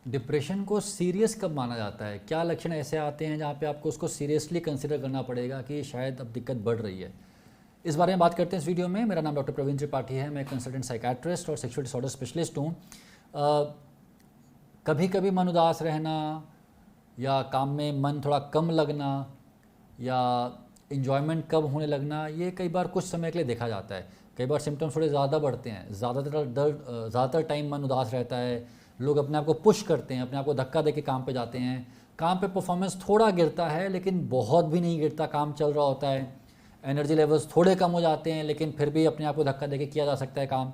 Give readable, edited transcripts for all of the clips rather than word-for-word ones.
Depression को serious कब माना जाता है? क्या लक्षण ऐसे आते हैं जहाँ पे आपको उसको सीरियसली कंसिडर करना पड़ेगा कि शायद अब दिक्कत बढ़ रही है? इस बारे में बात करते हैं इस वीडियो में। मेरा नाम डॉक्टर प्रवीण त्रिपाठी है, मैं कंसल्टेंट साइकेट्रिस्ट और सेक्सुअल डिसऑर्डर स्पेशलिस्ट हूँ। कभी कभी मन उदास रहना या काम में मन थोड़ा कम लगना या इन्जॉयमेंट कम होने लगना, ये कई बार कुछ समय के लिए देखा जाता है। कई बार सिम्टम्स थोड़े ज़्यादा बढ़ते हैं, ज़्यादातर टाइम मन उदास रहता है, लोग अपने आप को पुश करते हैं, अपने आप को धक्का दे के काम पे जाते हैं, काम पे परफॉर्मेंस थोड़ा गिरता है लेकिन बहुत भी नहीं गिरता, काम चल रहा होता है, एनर्जी लेवल्स थोड़े कम हो जाते हैं लेकिन फिर भी अपने आप को धक्का दे के किया जा सकता है काम।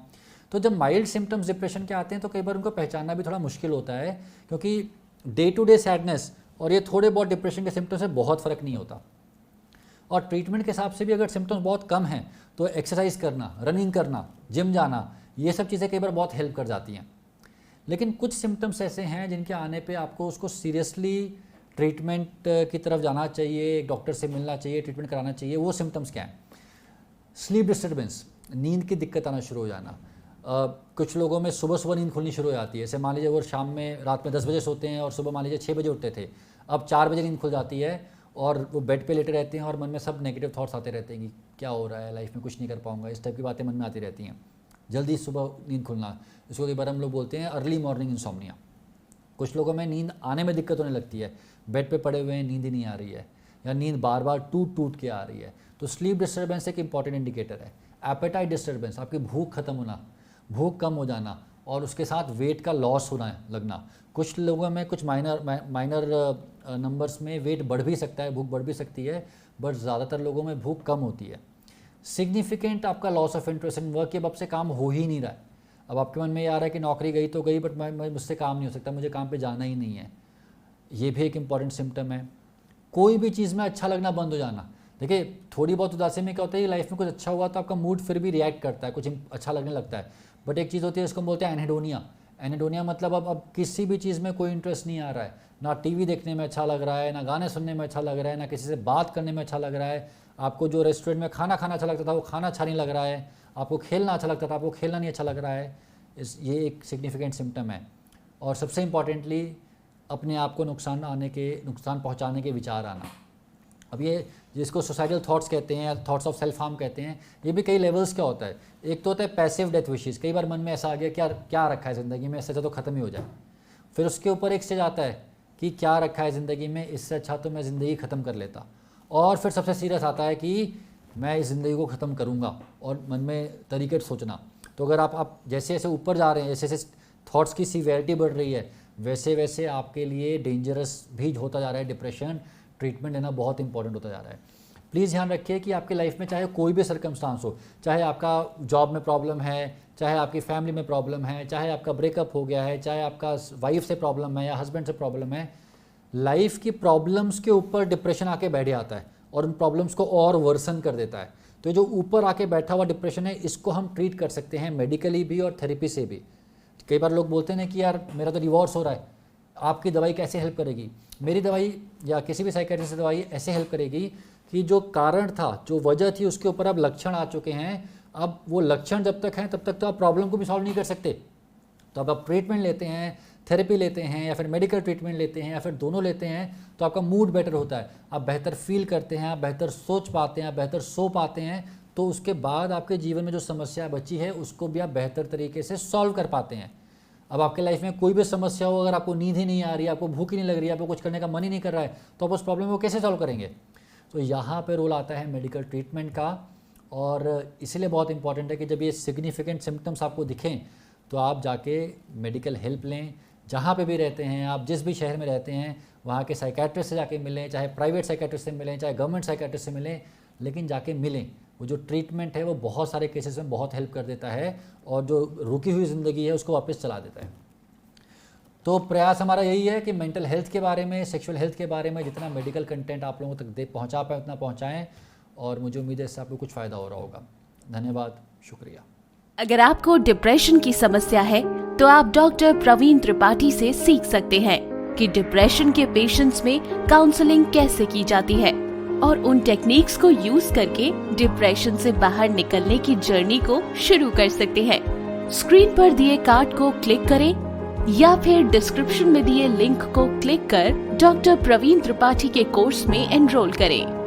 तो जब माइल्ड सिम्टम्स डिप्रेशन के आते हैं तो कई बार उनको पहचानना भी थोड़ा मुश्किल होता है, क्योंकि डे टू डे सैडनेस और ये थोड़े बहुत डिप्रेशन के सिम्टम्स से बहुत फ़र्क नहीं होता। और ट्रीटमेंट के हिसाब से भी अगर सिम्टम्स बहुत कम हैं तो एक्सरसाइज करना, रनिंग करना, जिम जाना, ये सब चीज़ें कई बार बहुत हेल्प कर जाती हैं। लेकिन कुछ सिम्टम्स ऐसे हैं जिनके आने पे आपको उसको सीरियसली ट्रीटमेंट की तरफ जाना चाहिए, एक डॉक्टर से मिलना चाहिए, ट्रीटमेंट कराना चाहिए। वो सिम्टम्स क्या हैं? स्लीप डिस्टर्बेंस, नींद की दिक्कत आना शुरू हो जाना। कुछ लोगों में सुबह सुबह नींद खुलनी शुरू हो जाती है। जैसे मान लीजिए वो शाम में रात में 10 बजे सोते हैं और सुबह मान लीजिए 6 बजे उठते थे, अब 4 बजे नींद खुल जाती है और वो बेड पे लेटे रहते हैं और मन में सब नेगेटिव थॉट्स आते रहते हैं कि क्या हो रहा है, लाइफ में कुछ नहीं कर पाऊंगा, इस टाइप की बातें मन में आती रहती हैं। जल्दी सुबह नींद खुलना, इसको कई बार हम लोग बोलते हैं अर्ली मॉर्निंग इंसोम्निया। कुछ लोगों में नींद आने में दिक्कत होने लगती है, बेड पे पड़े हुए हैं, नींद ही नहीं आ रही है या नींद बार बार टूट के आ रही है। तो स्लीप डिस्टर्बेंस एक इंपॉर्टेंट इंडिकेटर है। एपेटाइट डिस्टर्बेंस, आपकी भूख खत्म होना, भूख कम हो जाना और उसके साथ वेट का लॉस होना लगना। कुछ लोगों में कुछ माइनर नंबर्स में वेट बढ़ भी सकता है, भूख बढ़ भी सकती है, बट ज़्यादातर लोगों में भूख कम होती है। सिग्निफिकेंट आपका loss of interest in work, अब आपसे काम हो ही नहीं रहा है। अब आपके मन में ये आ रहा है कि नौकरी गई तो गई, बट मुझसे काम नहीं हो सकता, मुझे काम पे जाना ही नहीं है। ये भी एक इम्पॉर्टेंट सिम्टम है। कोई भी चीज़ में अच्छा लगना बंद हो जाना। देखिए, थोड़ी बहुत उदासी में क्या होता है, लाइफ में कुछ अच्छा हुआ तो आपका मूड फिर भी रिएक्ट करता है, कुछ अच्छा लगने लगता है। बट एक चीज़ होती है, इसको बोलते हैं एनहेडोनिया। एनहेडोनिया मतलब अब किसी भी चीज़ में कोई इंटरेस्ट नहीं आ रहा है, ना टीवी देखने में अच्छा लग रहा है, ना गाने सुनने में अच्छा लग रहा है, ना किसी से बात करने में अच्छा लग रहा है। आपको जो रेस्टोरेंट में खाना अच्छा लगता था वो खाना अच्छा नहीं लग रहा है, आपको खेलना अच्छा लगता था आपको खेलना नहीं अच्छा लग रहा है। ये एक सिग्निफिकेंट सिम्टम है। और सबसे इम्पॉर्टेंटली, अपने आप को नुकसान पहुंचाने के विचार आना। अब ये जिसको सुसाइडल थॉट्स कहते हैं या थॉट्स ऑफ सेल्फ हार्म कहते हैं, ये भी कई लेवल्स का होता है। एक तो होता है पैसिव डेथ विशेस, कई बार मन में ऐसा आ गया क्या रखा है ज़िंदगी में, इससे अच्छा तो ख़त्म ही हो जाए। फिर उसके ऊपर एक स्टेज आता है कि क्या रखा है ज़िंदगी में, इससे अच्छा तो मैं ज़िंदगी ख़त्म कर लेता। और फिर सबसे सीरियस आता है कि मैं इस ज़िंदगी को ख़त्म करूँगा, और मन में तरीके सोचना। तो अगर आप जैसे जैसे ऊपर जा रहे हैं, जैसे जैसे थॉट्स की सीवियरिटी बढ़ रही है, वैसे वैसे आपके लिए डेंजरस भी होता जा रहा है डिप्रेशन। ट्रीटमेंट लेना बहुत इंपॉर्टेंट होता जा रहा है। प्लीज़ ध्यान रखिए कि आपकी लाइफ में चाहे कोई भी सर्कमस्टांस हो, चाहे आपका जॉब में प्रॉब्लम है, चाहे आपकी फैमिली में प्रॉब्लम है, चाहे आपका ब्रेकअप हो गया है, चाहे आपका वाइफ से प्रॉब्लम है या हस्बैंड से प्रॉब्लम है, लाइफ की प्रॉब्लम्स के ऊपर डिप्रेशन आके बैठ जाता है और उन प्रॉब्लम्स को और वर्सन कर देता है। तो जो ऊपर आके बैठा हुआ डिप्रेशन है, इसको हम ट्रीट कर सकते हैं मेडिकली भी और थेरेपी से भी। कई बार लोग बोलते हैं कि यार मेरा तो डिवोर्स हो रहा है, आपकी दवाई कैसे हेल्प करेगी? मेरी दवाई या किसी भी साइकियाट्रिस्ट की दवाई ऐसे हेल्प करेगी कि जो कारण था, जो वजह थी, उसके ऊपर अब लक्षण आ चुके हैं। अब वो लक्षण जब तक हैं तब तक तो आप प्रॉब्लम को भी सॉल्व नहीं कर सकते। तो अब आप ट्रीटमेंट लेते हैं, थेरेपी लेते हैं या फिर मेडिकल ट्रीटमेंट लेते हैं या फिर दोनों लेते हैं, तो आपका मूड बेटर होता है, आप बेहतर फील करते हैं, आप बेहतर सोच पाते हैं, आप बेहतर सो पाते हैं। तो उसके बाद आपके जीवन में जो समस्या बची है उसको भी आप बेहतर तरीके से सॉल्व कर पाते हैं। अब आपके लाइफ में कोई भी समस्या हो, अगर आपको नींद ही नहीं आ रही है, आपको भूख ही नहीं लग रही है, आपको कुछ करने का मन ही नहीं कर रहा है, तो आप उस प्रॉब्लम को कैसे सॉल्व करेंगे? तो यहाँ पे रोल आता है मेडिकल ट्रीटमेंट का। और इसीलिए बहुत इंपॉर्टेंट है कि जब ये सिग्निफिकेंट सिम्टम्स आपको दिखें तो आप जाके मेडिकल हेल्प लें। जहाँ पे भी रहते हैं आप, जिस भी शहर में रहते हैं, वहाँ के साइकेट्रिस्ट से जाके मिलें, चाहे प्राइवेट साइकेट्रिस्ट से मिलें, चाहे गवर्नमेंट साइकेट्रिस्ट से मिलें, लेकिन जाके मिलें। वो जो ट्रीटमेंट है वो बहुत सारे केसेस में बहुत हेल्प कर देता है और जो रुकी हुई ज़िंदगी है उसको वापस चला देता है। तो प्रयास हमारा यही है कि मेंटल हेल्थ के बारे में, सेक्सुअल हेल्थ के बारे में जितना मेडिकल कंटेंट आप लोगों तक पहुंचा पाए उतना पहुंचाएं, और मुझे उम्मीद है इससे आपको कुछ फ़ायदा हो रहा होगा। धन्यवाद, शुक्रिया। अगर आपको डिप्रेशन की समस्या है तो आप डॉक्टर प्रवीण त्रिपाठी से सीख सकते हैं कि डिप्रेशन के पेशेंट्स में काउंसलिंग कैसे की जाती है और उन टेक्निक्स को यूज करके डिप्रेशन से बाहर निकलने की जर्नी को शुरू कर सकते हैं। स्क्रीन पर दिए कार्ड को क्लिक करें या फिर डिस्क्रिप्शन में दिए लिंक को क्लिक कर डॉक्टर प्रवीण त्रिपाठी के कोर्स में एनरोल करें।